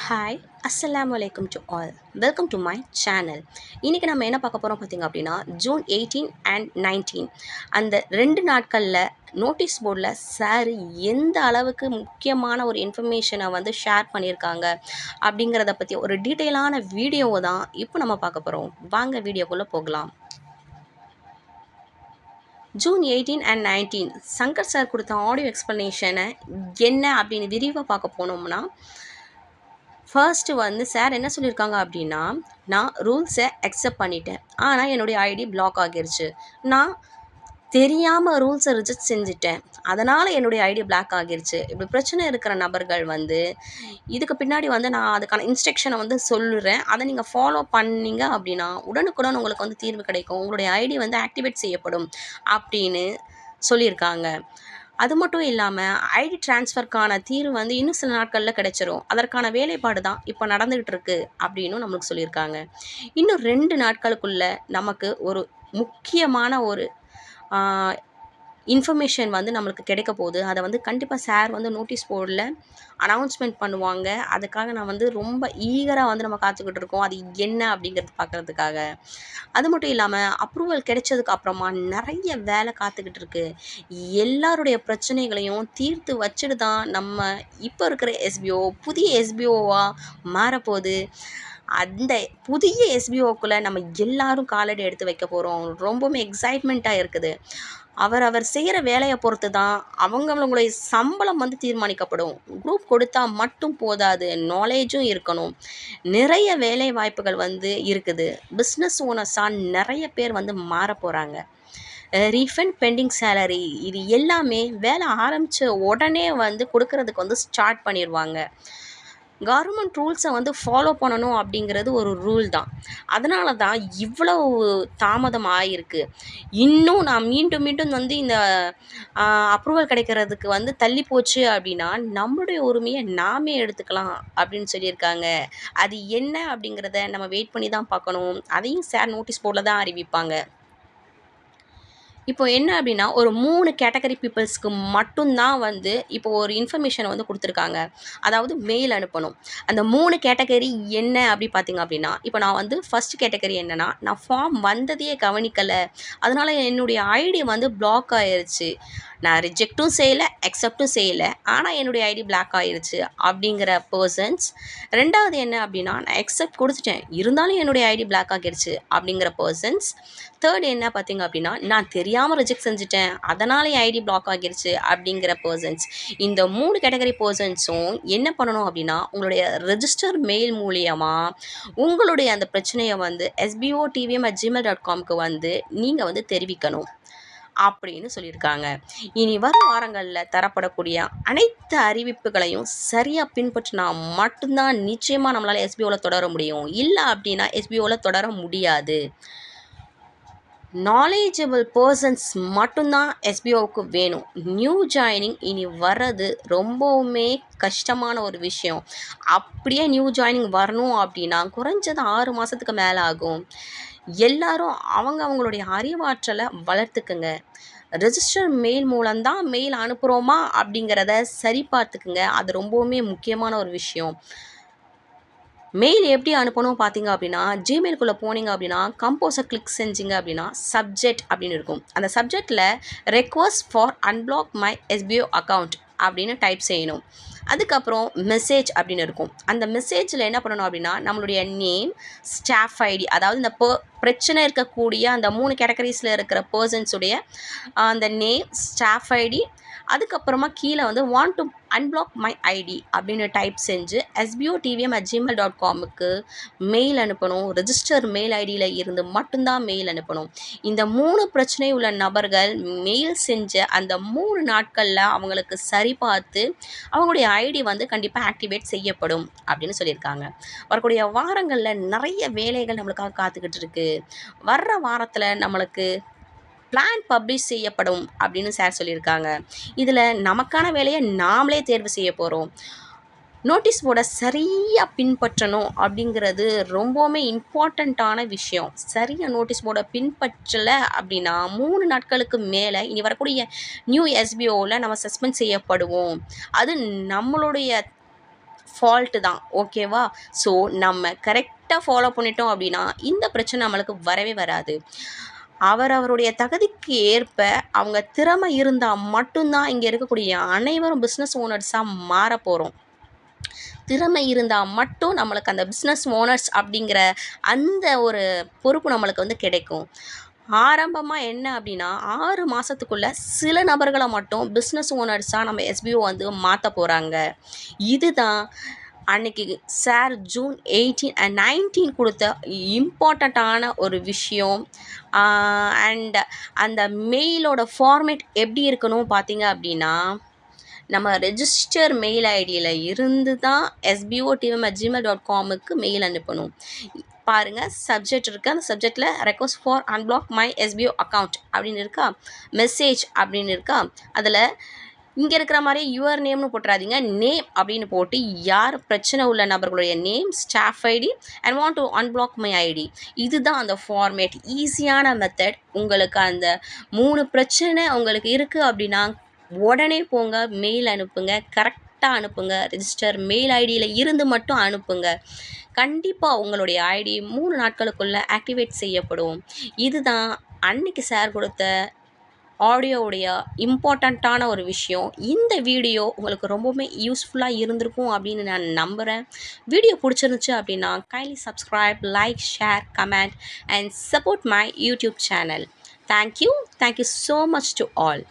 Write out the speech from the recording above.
Hi அஸ்ஸலாமு அலைக்கும் to all. Welcome to my channel. இன்றைக்கி நம்ம என்ன பார்க்க போகிறோம் பார்த்திங்க அப்படின்னா, ஜூன் 18 அண்ட் 19 அந்த 2 நாட்களில் நோட்டீஸ் போர்டில் சார் எந்த அளவுக்கு முக்கியமான ஒரு இன்ஃபர்மேஷனை வந்து ஷேர் பண்ணியிருக்காங்க அப்படிங்கிறத பற்றி ஒரு டீட்டெயிலான வீடியோவை தான் இப்போ நம்ம பார்க்க போகிறோம். வாங்க வீடியோக்குள்ளே போகலாம். ஜூன் 18 அண்ட் 19 சங்கர் சார் கொடுத்த ஆடியோ எக்ஸ்ப்ளனேஷனை என்ன அப்படின்னு விரிவாக பார்க்க போனோம்னா, ஃபர்ஸ்ட்டு வந்து சார் என்ன சொல்லியிருக்காங்க அப்படின்னா, நான் ரூல்ஸை அக்செப்ட் பண்ணிட்டேன். ஆனால் என்னுடைய ஐடி பிளாக் ஆகிருச்சு. நான் தெரியாமல் ரூல்ஸை ரிஜெக்ட் செஞ்சுட்டேன். அதனால் என்னுடைய ஐடி பிளாக் ஆகிருச்சு. இப்படி பிரச்சனை இருக்கிற நபர்கள் வந்து இதுக்கு பின்னாடி வந்து நான் அதுக்கான இன்ஸ்ட்ரக்ஷனை வந்து சொல்லுறேன். அதை நீங்கள் ஃபாலோ பண்ணீங்க அப்படின்னா உடனுக்குடன் உங்களுக்கு வந்து தீர்வு கிடைக்கும். உங்களுடைய ஐடி வந்து ஆக்டிவேட் செய்யப்படும் அப்படின்னு சொல்லியிருக்காங்க. அது மட்டும் இல்லாமல் ஐடி ட்ரான்ஸ்ஃபருக்கான தீர்வு வந்து இன்னும் சில நாட்களில் கிடைச்சிரும். அதற்கான வேலைப்பாடு தான் இப்போ நடந்துகிட்டு இருக்கு அப்படின்னும் நம்மளுக்கு சொல்லியிருக்காங்க. இன்னும் 2 நாட்களுக்குள்ள நமக்கு ஒரு முக்கியமான ஒரு இன்ஃபர்மேஷன் வந்து நம்மளுக்கு கிடைக்க போகுது. அதை வந்து கண்டிப்பாக சார் வந்து நோட்டீஸ் போர்டில் அனௌன்ஸ்மெண்ட் பண்ணுவாங்க. அதுக்காக நான் வந்து ரொம்ப ஈகராக வந்து நம்ம காத்துக்கிட்டு இருக்கோம். அது என்ன அப்படிங்கிறது பார்க்குறதுக்காக. அது மட்டும் இல்லாமல் அப்ரூவல் கிடைச்சதுக்கு அப்புறமா நிறைய வேலை காத்துக்கிட்டு இருக்கு. எல்லாருடைய பிரச்சனைகளையும் தீர்த்து வச்சுட்டு தான் நம்ம இப்போ இருக்கிற எஸ்பிஓ புதிய எஸ்பிஓவாக மாறப்போகுது. அந்த புதிய எஸ்பிஓக்குள்ளே நம்ம எல்லாரும் காலடி எடுத்து வைக்க போகிறோம். ரொம்பவுமே எக்ஸைட்மெண்ட்டாக இருக்குது. அவர் செய்கிற வேலையை பொறுத்து தான் அவங்களுடைய சம்பளம் வந்து தீர்மானிக்கப்படும். குரூப் கொடுத்தா மட்டும் போதாது, நாலேஜும் இருக்கணும். நிறைய வேலை வாய்ப்புகள் வந்து இருக்குது. பிஸ்னஸ் ஓனர்ஸாக நிறைய பேர் வந்து மாற போகிறாங்க. ரீஃபண்ட் பெண்டிங் சேலரி இது எல்லாமே வேலை ஆரம்பித்த உடனே வந்து கொடுக்கறதுக்கு வந்து ஸ்டார்ட் பண்ணிடுவாங்க. கவர்மெண்ட் ரூல்ஸை வந்து ஃபாலோ பண்ணணும் அப்படிங்கிறது ஒரு ரூல் தான். அதனால தான் இவ்வளவு தாமதம் ஆகிருக்கு. இன்னும் நான் மீண்டும் மீண்டும் வந்து இந்த அப்ரூவல் கிடைக்கிறதுக்கு வந்து தள்ளி போச்சு அப்படின்னா நம்மளுடைய உரிமையை நாமே எடுத்துக்கலாம் அப்படின்னு சொல்லியிருக்காங்க. அது என்ன அப்படிங்கிறத நம்ம வெயிட் பண்ணி தான் பார்க்கணும். அதையும் சார் நோட்டீஸ் போர்டில் தான் அறிவிப்பாங்க. இப்போ என்ன அப்படின்னா, ஒரு 3 கேட்டகரி பீப்பிள்ஸ்க்கு மட்டும்தான் வந்து இப்போ ஒரு இன்ஃபர்மேஷனை வந்து கொடுத்துருக்காங்க. அதாவது மெயில் அனுப்பணும். அந்த 3 கேட்டகரி என்ன அப்படி பார்த்தீங்க அப்படின்னா, இப்போ நான் வந்து ஃபர்ஸ்ட் கேட்டகரி என்னென்னா, நான் ஃபார்ம் வந்ததையே கவனிக்கலை, அதனால் என்னுடைய ஐடி வந்து பிளாக் ஆயிருச்சு. நான் ரிஜெக்ட்டும் செய்யலை, அக்செப்டும் செய்யலை, ஆனால் என்னுடைய ஐடி பிளாக் ஆயிருச்சு அப்படிங்கிற பர்சன்ஸ். 2வது என்ன அப்படின்னா, நான் அக்செப்ட் கொடுத்துட்டேன், இருந்தாலும் என்னுடைய ஐடி பிளாக் ஆகிருச்சு அப்படிங்கிற பர்சன்ஸ். 3rd என்ன பார்த்தீங்க அப்படின்னா, நான் தெரியாமல் ரிஜெக்ட் செஞ்சுட்டேன், அதனால் என் ஐடி பிளாக் ஆகிருச்சு அப்படிங்கிற பர்சன்ஸ். இந்த 3 கேட்டகரி பர்சன்ஸும் என்ன பண்ணணும் அப்படின்னா, உங்களுடைய ரெஜிஸ்டர் மெயில் மூலியமாக உங்களுடைய அந்த பிரச்சனையை வந்து sbotvm@gmail.comக்கு வந்து நீங்கள் வந்து தெரிவிக்கணும் அப்படின்னு சொல்லியிருக்காங்க. இனி வரும் வாரங்களில் தரப்படக்கூடிய அனைத்து அறிவிப்புகளையும் சரியாக பின்பற்றினா மட்டும்தான் நிச்சயமாக நம்மளால் எஸ்பிஓவில் தொடர முடியும். இல்லை அப்படின்னா எஸ்பிஓவில் தொடர முடியாது. நாலேஜபிள் பர்சன்ஸ் மட்டும்தான் எஸ்பிஓவுக்கு வேணும். நியூ ஜாயினிங் இனி வர்றது ரொம்பவுமே கஷ்டமான ஒரு விஷயம். அப்படியே நியூ ஜாயினிங் வரணும் அப்படின்னா குறைஞ்சது 6 மாதத்துக்கு மேலே ஆகும். எல்லாரும் அவங்களுடைய அறிவாற்றலை வளர்த்துக்குங்க. ரெஜிஸ்டர் மெயில் மூலம்தான் மெயில் அனுப்புகிறோமா அப்படிங்கிறத சரி பார்த்துக்குங்க. அது ரொம்பவுமே முக்கியமான ஒரு விஷயம். மெயில் எப்படி அனுப்பணும் பார்த்தீங்க அப்படின்னா, ஜிமெயிலுக்குள்ளே போனீங்க அப்படின்னா கம்போஸை கிளிக் செஞ்சீங்க அப்படின்னா சப்ஜெக்ட் அப்படின்னு இருக்கும். அந்த சப்ஜெக்டில் request for unblock my SPO account அப்படின்னு டைப் செய்யணும். அதுக்கப்புறம் மெசேஜ் அப்படின்னு இருக்கும். அந்த மெசேஜில் என்ன பண்ணணும் அப்படின்னா, நம்மளுடைய நேம், ஸ்டாஃப் ஐடி, அதாவது இந்த பிரச்சனை இருக்கக்கூடிய அந்த 3 கேட்டகரிஸில் இருக்கிற பர்சன்ஸுடைய அந்த நேம், ஸ்டாஃப் ஐடி, அதுக்கப்புறமா கீழே வந்து want to unblock my ID அப்படின்னு டைப் செஞ்சு sbotvm@gmail.comக்கு மெயில் அனுப்பணும். ரெஜிஸ்டர் மெயில் ஐடியில் இருந்து மட்டும்தான் மெயில் அனுப்பணும். இந்த 3 பிரச்சனை உள்ள நபர்கள் மெயில் செஞ்ச அந்த 3 நாட்களில் அவங்களுக்கு சரி பார்த்து அவங்களுடைய ஐடி வந்து கண்டிப்பாக ஆக்டிவேட் செய்யப்படும் அப்படின்னு சொல்லியிருக்காங்க. வரக்கூடிய வாரங்களில் நிறைய வேலைகள் நம்மளுக்காக காத்துக்கிட்டு இருக்கு. வர்ற வாரத்தில் நம்மளுக்கு பிளான் பப்ளிஷ் செய்யப்படும் அப்படின்னு சார் சொல்லியிருக்காங்க. இதில் நமக்கான வேலையை நாமளே தேர்வு செய்ய போகிறோம். நோட்டீஸ் போர்டை சரியாக பின்பற்றணும் அப்படிங்கிறது ரொம்பவுமே இம்பார்ட்டண்ட்டான விஷயம். சரியாக நோட்டீஸ் போர்டை பின்பற்றலை அப்படின்னா 3 நாட்களுக்கு மேலே இனி வரக்கூடிய நியூ எஸ்பிஓவில் நம்ம சஸ்பெண்ட் செய்யப்படுவோம். அது நம்மளுடைய ஃபால்ட்டு தான். ஓகேவா? ஸோ நம்ம கரெக்டாக ஃபாலோ பண்ணிட்டோம் அப்படின்னா இந்த பிரச்சனை நம்மளுக்கு வரவே வராது. அவரவருடைய தகுதிக்கு ஏற்ப அவங்க திறமை இருந்தால் மட்டும்தான் இங்கே இருக்கக்கூடிய அனைவரும் பிஸ்னஸ் ஓனர்ஸாக மாறப் போகிறோம். திறமை இருந்தால் மட்டும் நம்மளுக்கு அந்த பிஸ்னஸ் ஓனர்ஸ் அப்படிங்கிற அந்த ஒரு பொறுப்பு நம்மளுக்கு வந்து கிடைக்கும். ஆரம்பமாக என்ன அப்படின்னா 6 மாதத்துக்குள்ளே சில நபர்களை மட்டும் பிஸ்னஸ் ஓனர்ஸாக நம்ம எஸ்பிஓ வந்து மாற்ற போகிறாங்க. இதுதான் அன்னைக்கு சார் ஜூன் 18 and 19 கொடுத்த இம்பார்ட்டண்ட்டான ஒரு விஷயம். அண்ட் அந்த மெயிலோட ஃபார்மேட் எப்படி இருக்கணும் பார்த்தீங்க அப்படின்னா, நம்ம ரெஜிஸ்டர் மெயில் ஐடியில் இருந்து தான் sbo.tm@gmail.comக்கு மெயில் அனுப்பணும். பாருங்கள், சப்ஜெக்ட் இருக்குது. அந்த சப்ஜெக்டில் request for unblock my SPO account அப்படின்னு இருக்கா, மெசேஜ் அப்படின்னு இருக்கா, அதில் இங்கே இருக்கிற மாதிரி யுவர் நேம்னு போட்டுறாதீங்க, நேம் அப்படின்னு போட்டு யார் பிரச்சனை உள்ள நபர்களுடைய name, staff ID and want to unblock my ID. இதுதான் அந்த ஃபார்மேட். ஈஸியான மெத்தட். உங்களுக்கு அந்த 3 பிரச்சனை உங்களுக்கு இருக்குது அப்படின்னா உடனே போங்க, மெயில் அனுப்புங்க, கரெக்டாக அனுப்புங்க. ரெஜிஸ்டர் மெயில் ஐடியில் இருந்து மட்டும் அனுப்புங்க. கண்டிப்பாக உங்களுடைய ஐடி 3 நாட்களுக்குள்ளே ஆக்டிவேட் செய்யப்படும். இதுதான் அன்னைக்கு சார் கொடுத்த ஆடியோவுடைய இம்பார்ட்டண்ட்டான ஒரு விஷயம். இந்த வீடியோ உங்களுக்கு ரொம்பவுமே யூஸ்ஃபுல்லாக இருந்திருக்கும் அப்படின்னு நான் நம்புகிறேன். வீடியோ பிடிச்சிருந்துச்சு அப்படின்னா kindly subscribe, like, share, comment and support my YouTube channel. Thank you so much to all.